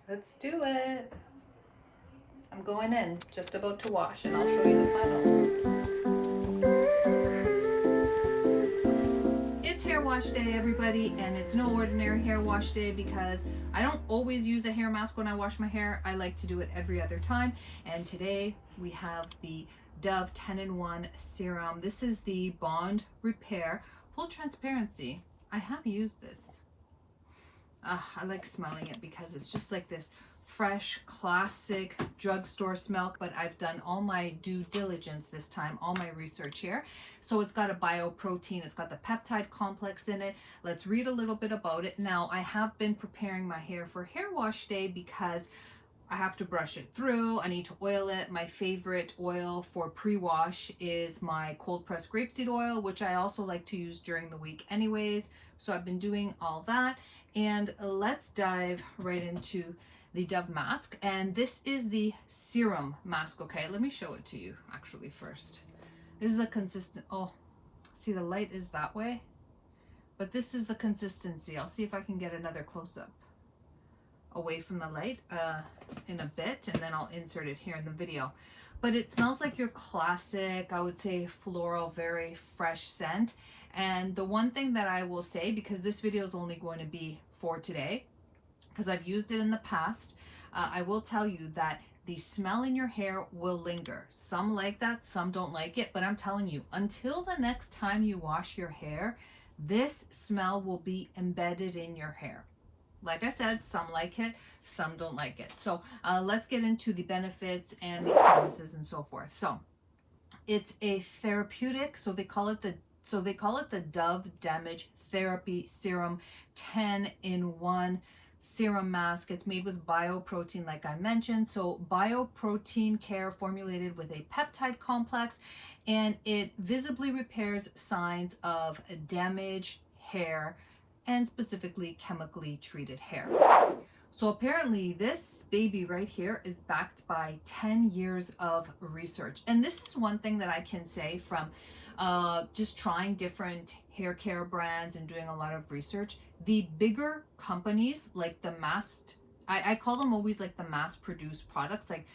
Let's do it. I'm going in, just about to wash, and I'll show you the final. It's hair wash day, everybody, and it's no ordinary hair wash day because I don't always use a hair mask when I wash my hair. I like to do it every other time, and today we have the Dove 10-in-1 serum. This is the Bond Repair. Full transparency, I have used this. I like smelling it because it's just like this fresh, classic drugstore smell, but I've done all my due diligence this time, all my research here. So it's got a bioprotein, it's got the peptide complex in it. Let's read a little bit about it. Now, I have been preparing my hair for hair wash day because I have to brush it through. I need to oil it. My favorite oil for pre-wash is my cold pressed grapeseed oil, which I also like to use during the week anyways. So I've been doing all that. And let's dive right into the Dove mask. And this is the serum mask. Okay, let me show it to you actually first. This is a consistent, oh, see the light is that way, but this is the consistency. I'll see if I can get another close-up away from the light in a bit, and then I'll insert it here in the video. But it smells like your classic, I would say, floral, very fresh scent. And the one thing that I will say, because this video is only going to be for today, because I've used it in the past, I will tell you that the smell in your hair will linger. Some like that, some don't like it, but I'm telling you, until the next time you wash your hair, this smell will be embedded in your hair. Like I said, some like it, some don't like it. So let's get into the benefits and the promises and so forth. So it's a therapeutic, so they call it the Dove Damage Therapy Serum 10-in-1 serum mask. It's made with bioprotein, like I mentioned. So bioprotein care formulated with a peptide complex, and it visibly repairs signs of damaged hair and specifically chemically treated hair. So apparently this baby right here is backed by 10 years of research. And this is one thing that I can say from just trying different hair care brands and doing a lot of research. The bigger companies, like the I call them always like the mass produced products, like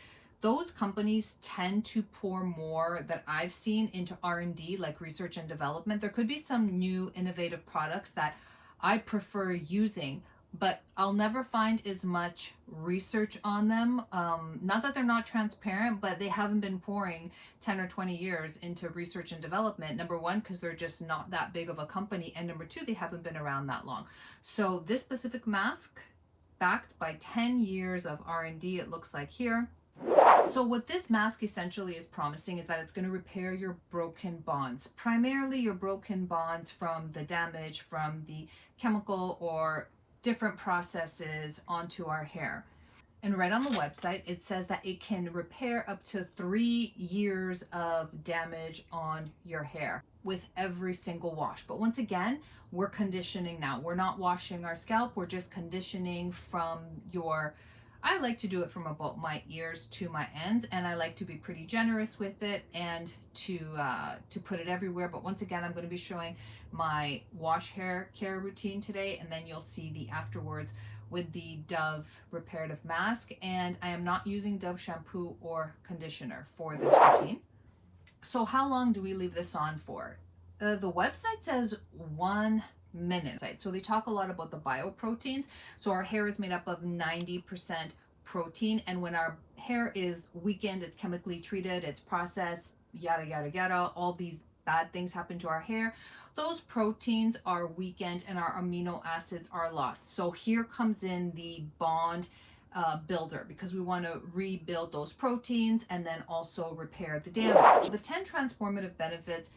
those companies tend to pour more that I've seen into R&D, like research and development. There could be some new innovative products that I prefer using, but I'll never find as much research on them. Not that they're not transparent, but they haven't been pouring 10 or 20 years into research and development. Number one, because they're just not that big of a company. And number two, they haven't been around that long. So this specific mask, backed by 10 years of R&D, it looks like here. So what this mask essentially is promising is that it's going to repair your broken bonds, primarily your broken bonds from the damage from the chemical or different processes onto our hair. And right on the website, it says that it can repair up to 3 years of damage on your hair with every single wash. But once again, we're conditioning now. We're not washing our scalp. We're just conditioning from your, I like to do it from about my ears to my ends, and I like to be pretty generous with it and to put it everywhere. But once again, I'm going to be showing my wash hair care routine today, and then you'll see the afterwards with the Dove reparative mask. And I am not using Dove shampoo or conditioner for this routine. So how long do we leave this on for? The website says 1 minute. So they talk a lot about the bioproteins. So our hair is made up of 90% protein, and when our hair is weakened, it's chemically treated, it's processed, yada yada yada, all these bad things happen to our hair, those proteins are weakened and our amino acids are lost. So here comes in the bond builder, because we want to rebuild those proteins and then also repair the damage. The 10 transformative benefits,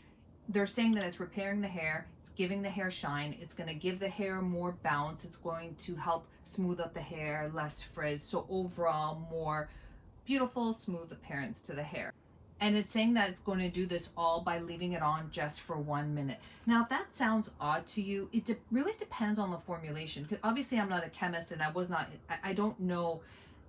they're saying that it's repairing the hair, it's giving the hair shine, it's going to give the hair more bounce, it's going to help smooth out the hair, less frizz, so overall more beautiful, smooth appearance to the hair. And it's saying that it's going to do this all by leaving it on just for 1 minute. Now, if that sounds odd to you, it really depends on the formulation. Because obviously I'm not a chemist and I don't know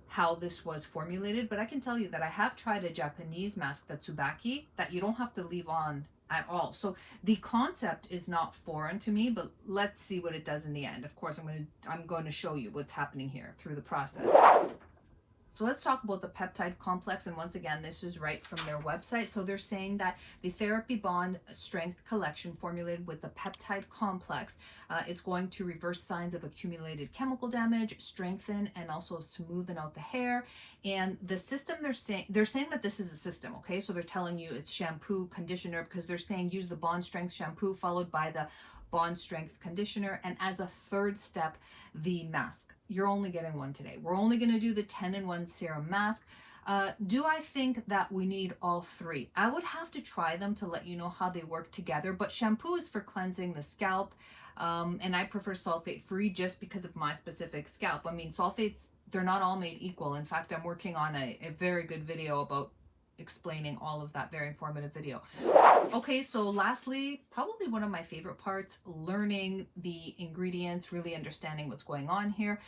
how this was formulated, but I can tell you that I have tried a Japanese mask, the Tsubaki, that you don't have to leave on at all. So the concept is not foreign to me, but let's see what it does in the end. Of course, I'm going to show you what's happening here through the process. So let's talk about the peptide complex. And once again, this is right from their website. So they're saying that the therapy bond strength collection formulated with the peptide complex, it's going to reverse signs of accumulated chemical damage, strengthen, and also smoothen out the hair. And the system they're saying that this is a system, okay? So they're telling you it's shampoo, conditioner, because they're saying use the bond strength shampoo followed by the bond strength conditioner, and as a third step, the mask. You're only getting one today. We're only going to do the 10-in-1 serum mask. Do I think that we need all three? I would have to try them to let you know how they work together, but shampoo is for cleansing the scalp, and I prefer sulfate free just because of my specific scalp. I mean, sulfates, they're not all made equal. In fact, I'm working on a very good video about explaining all of that, very informative video. Okay, so lastly, probably one of my favorite parts, learning the ingredients, really understanding what's going on here.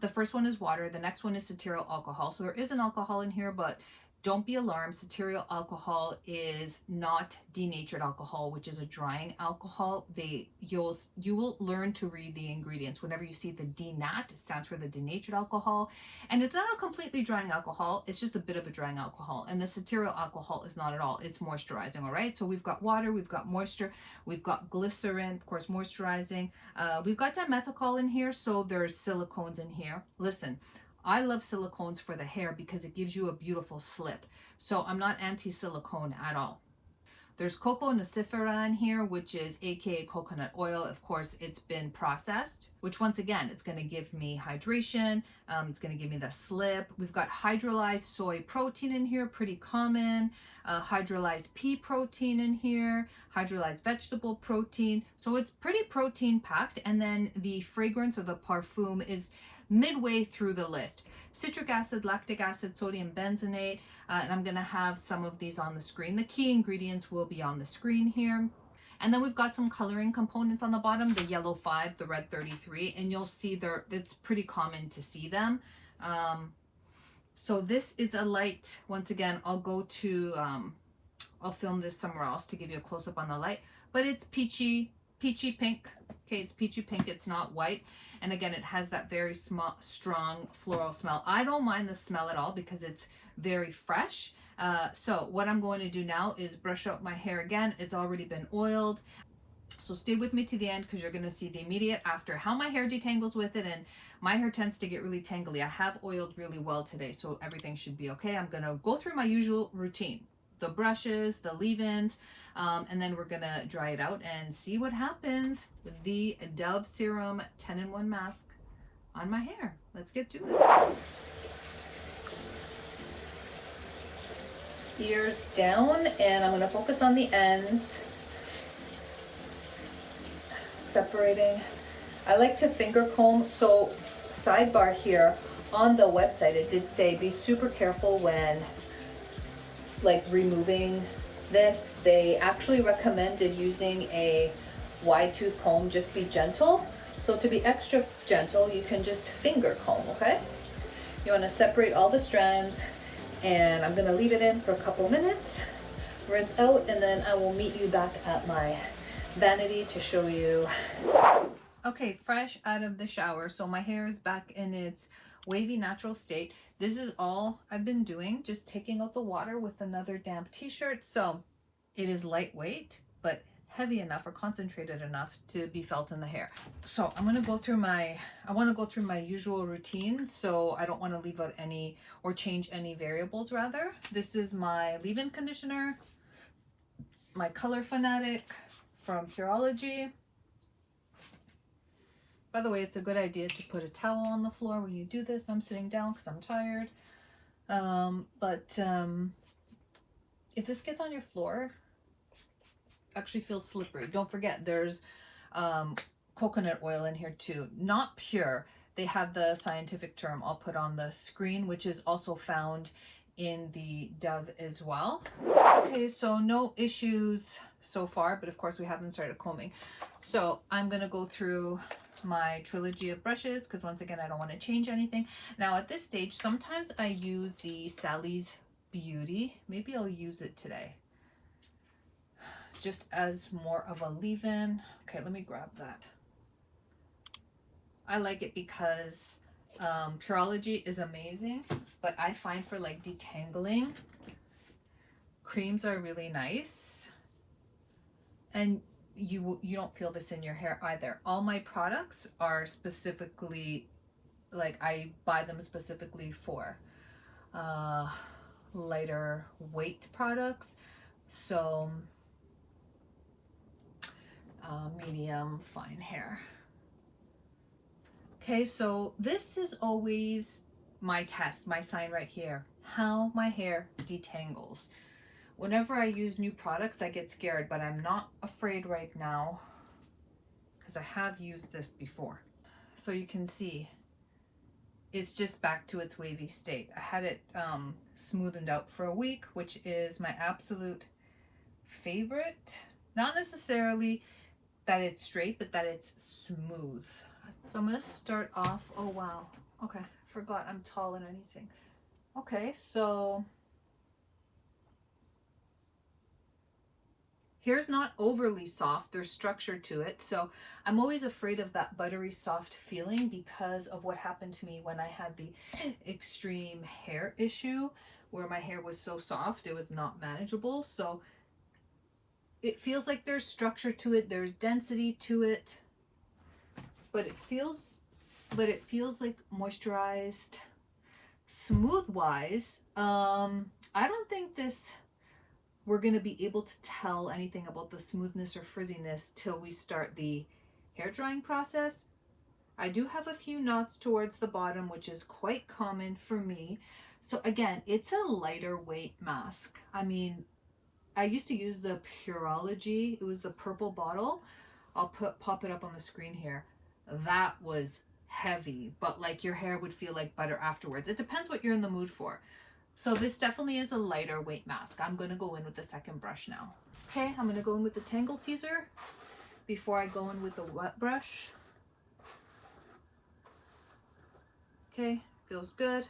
The first one is water. The next one is cetyl alcohol. So there is an alcohol in here, but don't be alarmed. Cetyl alcohol is not denatured alcohol, which is a drying alcohol. You will learn to read the ingredients. Whenever you see the denat, it stands for the denatured alcohol, and it's not a completely drying alcohol. It's just a bit of a drying alcohol. And the cetyl alcohol is not at all. It's moisturizing. All right. So we've got water, we've got moisture, we've got glycerin, of course, moisturizing. We've got dimethicol in here, so there's silicones in here. Listen. I love silicones for the hair because it gives you a beautiful slip. So I'm not anti-silicone at all. There's cocoa nacifera in here, which is aka coconut oil. Of course, it's been processed, which once again, it's going to give me hydration. It's going to give me the slip. We've got hydrolyzed soy protein in here, pretty common. Hydrolyzed pea protein in here, hydrolyzed vegetable protein. So it's pretty protein packed. And then the fragrance or the parfum is midway through the list. Citric acid, lactic acid, sodium benzenate, and I'm gonna have some of these on the screen. The key ingredients will be on the screen here. And then we've got some coloring components on the bottom, the yellow 5, the red 33, and you'll see it's pretty common to see them. So this is a light, once again, I'll film this somewhere else to give you a close-up on the light, but it's peachy pink. Okay, it's peachy pink, it's not white. And again, it has that very strong floral smell. I don't mind the smell at all because it's very fresh. So what I'm going to do now is brush out my hair again. It's already been oiled. So stay with me to the end because you're going to see the immediate after, how my hair detangles with it. And my hair tends to get really tangly. I have oiled really well today, so everything should be okay. I'm going to go through my usual routine. The brushes, the leave-ins, and then we're gonna dry it out and see what happens with the Dove Serum 10-in-1 mask on my hair. Let's get to it. Ears down, and I'm gonna focus on the ends, separating. I like to finger comb, so sidebar here, on the website it did say be super careful when like removing this. They actually recommended using a wide tooth comb. Just be gentle. So to be extra gentle, you can just finger comb, okay? You want to separate all the strands, and I'm going to leave it in for a couple minutes, rinse out, and then I will meet you back at my vanity to show you. Okay, fresh out of the shower. So my hair is back in its wavy natural state. This is all I've been doing, just taking out the water with another damp t-shirt. So it is lightweight, but heavy enough or concentrated enough to be felt in the hair. So I want to go through my usual routine. So I don't want to leave out any or change any variables rather. This is my leave-in conditioner, my Color Fanatic from Pureology. By the way, it's a good idea to put a towel on the floor when you do this. I'm sitting down because I'm tired. If this gets on your floor, actually feels slippery. Don't forget, there's coconut oil in here too. Not pure. They have the scientific term I'll put on the screen, which is also found in the Dove as well. Okay, so no issues so far, but of course we haven't started combing. So I'm gonna go through my trilogy of brushes because once again I don't want to change anything. Now at this stage, sometimes I use the Sally's Beauty. Maybe I'll use it today. just as more of a leave-in. Okay, let me grab that. I like it because Pureology is amazing, but I find for like detangling, creams are really nice, and you don't feel this in your hair either. All my products are specifically, like, I buy them specifically for lighter weight products, so medium fine hair. Okay, so this is always my test, my sign right here, how my hair detangles. Whenever I use new products, I get scared, but I'm not afraid right now because I have used this before. So you can see it's just back to its wavy state. I had it smoothened out for a week, which is my absolute favorite. Not necessarily that it's straight, but that it's smooth. So I'm gonna start off, oh wow, okay, forgot I'm tall and anything. Okay, so hair's not overly soft, there's structure to it, so I'm always afraid of that buttery soft feeling because of what happened to me when I had the extreme hair issue where my hair was so soft it was not manageable. So it feels like there's structure to it, there's density to it, but it feels like moisturized. Smooth wise, I don't think we're going to be able to tell anything about the smoothness or frizziness till we start the hair drying process. I do have a few knots towards the bottom, which is quite common for me. So again, it's a lighter weight mask. I mean, I used to use the Pureology. It was the purple bottle. I'll pop it up on the screen here. That was heavy, but like your hair would feel like butter afterwards. It depends what you're in the mood for. So this definitely is a lighter weight mask. I'm going to go in with the second brush now. Okay, I'm going to go in with the Tangle Teaser before I go in with the wet brush. Okay, feels good.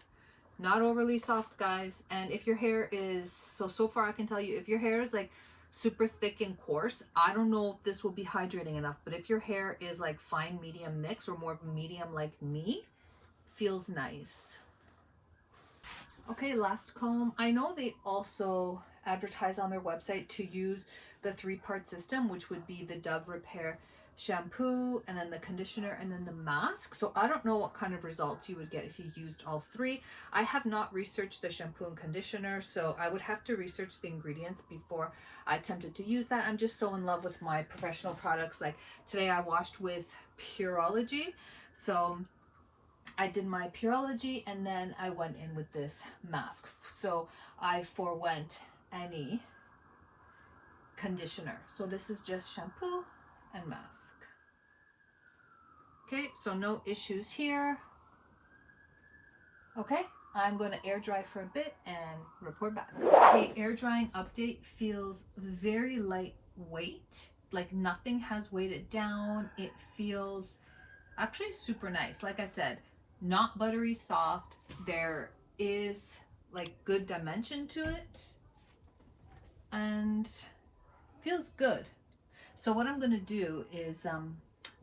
Not overly soft, guys. And if your hair is, so far I can tell you, if your hair is like super thick and coarse, I don't know if this will be hydrating enough, but if your hair is like fine medium mix or more of a medium like me, feels nice. Okay, last comb. I know they also advertise on their website to use the 3-part system, which would be the Dove Repair shampoo, and then the conditioner, and then the mask. So I don't know what kind of results you would get if you used all 3. I have not researched the shampoo and conditioner, so I would have to research the ingredients before I attempted to use that. I'm just so in love with my professional products. Like today I washed with Pureology, so I did my Pureology and then I went in with this mask. So I forewent any conditioner. So this is just shampoo and mask. Okay, so no issues here. Okay, I'm going to air dry for a bit and report back. Okay, air drying update. Feels very lightweight. Like nothing has weighed it down. It feels actually super nice. Like I said, not buttery soft. There is like good dimension to it and feels good. So what I'm gonna do is I'm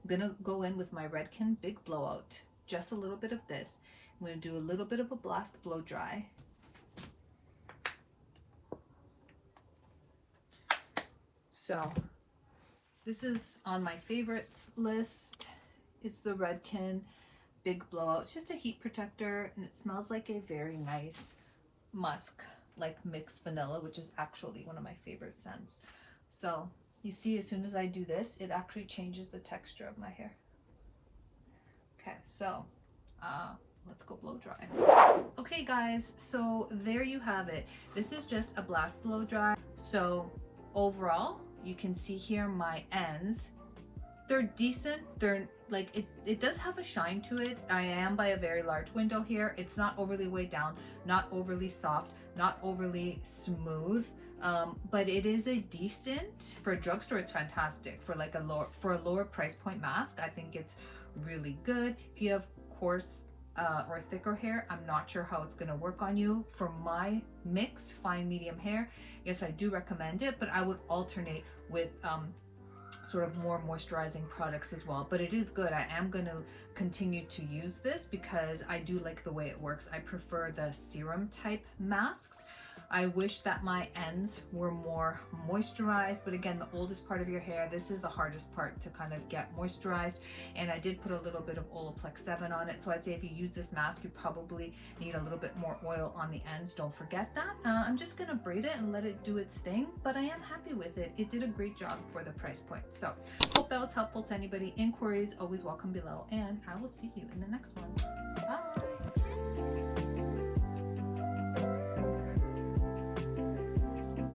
gonna go in with my Redken Big Blowout, just a little bit of this. I'm gonna do a little bit of a blast blow dry. So this is on my favorites list. It's the Redken Big Blowout. It's just a heat protector and it smells like a very nice musk, like mixed vanilla, which is actually one of my favorite scents. So you see, as soon as I do this, it actually changes the texture of my hair. Okay, so let's go blow dry. Okay guys, so there you have it. This is just a blast blow dry. So overall, you can see here my ends. They're decent. They're like, it does have a shine to it. I am by a very large window here. It's not overly weighed down, not overly soft, not overly smooth. But it is a decent, for a drugstore, it's fantastic. For like a lower price point mask, I think it's really good. If you have coarse or thicker hair, I'm not sure how it's going to work on you. For my mix, fine medium hair, yes, I do recommend it, but I would alternate with sort of more moisturizing products as well. But it is good. I am going to continue to use this because I do like the way it works. I prefer the serum type masks. I wish that my ends were more moisturized, but again, the oldest part of your hair, this is the hardest part to kind of get moisturized. And I did put a little bit of Olaplex 7 on it. So I'd say if you use this mask, you probably need a little bit more oil on the ends. Don't forget that. I'm just gonna braid it and let it do its thing, but I am happy with it. It did a great job for the price point. So hope that was helpful to anybody. Inquiries always welcome below, and I will see you in the next one. Bye.